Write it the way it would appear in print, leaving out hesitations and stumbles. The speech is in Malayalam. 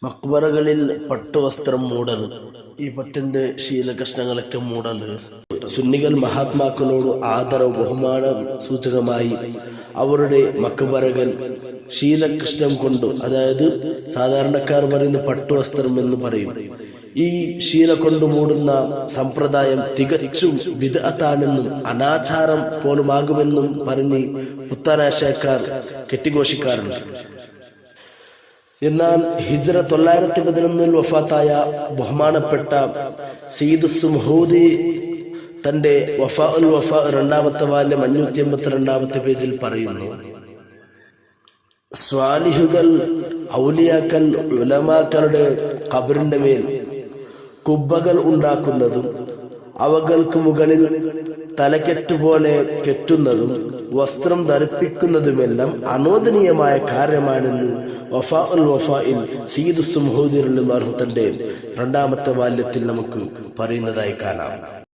മക്ബറകളിൽ പട്ടുവസ്ത്രം മൂടൽ, ഈ പട്ടിന്റെ ശീലകഷ്ണങ്ങളൊക്കെ മൂടൽ സുന്നികൾ മഹാത്മാക്കളോട് ആദരവ് ബഹുമാനം സൂചകമായി അവരുടെ മക്ബറകൾ ശീലകൃഷ്ണം കൊണ്ട്, അതായത് സാധാരണക്കാർ പറയുന്ന പട്ടുവസ്ത്രം എന്ന് പറയും, ഈ ശീല കൊണ്ട് മൂടുന്ന സമ്പ്രദായം തികച്ചും ബിദ്അത്താണെന്നും അനാചാരം പോലുമാകുമെന്നും പറഞ്ഞ് പുത്തനാശയക്കാർ കെട്ടിഘോഷിക്കാറുണ്ട്. എന്നാൽ ഹിജ്റ 911 വഫാത്തായ ബഹുമാനപ്പെട്ട സയ്യിദ് സുംഹൂദി തന്റെ വഫാ ഉൽ വഫാ 2ാമത്തെ വാല്യം 582 പേജിൽ പറയുന്നു, സ്വാലിഹുകൾ, ഔലിയാക്കൾ, ഉലമാക്കളുടെ ഖബറിന്റെ മേൽ കുബ്ബകൾ ഉണ്ടാക്കുന്നതും അവകൾക്ക് മുകളിൽ തലക്കെട്ടുപോലെ കെട്ടുന്നതും വസ്ത്രം ധരിപ്പിക്കുന്നതുമെല്ലാം അനോദനീയമായ കാര്യമാണെന്ന് വഫാ ഉൽ വഫായിൽ സയ്യിദ് സുംഹൂദി റളിയല്ലാഹു തന്റെ 2ാമത്തെ വാല്യത്തിൽ നമുക്ക് പറയുന്നതായി കാണാം.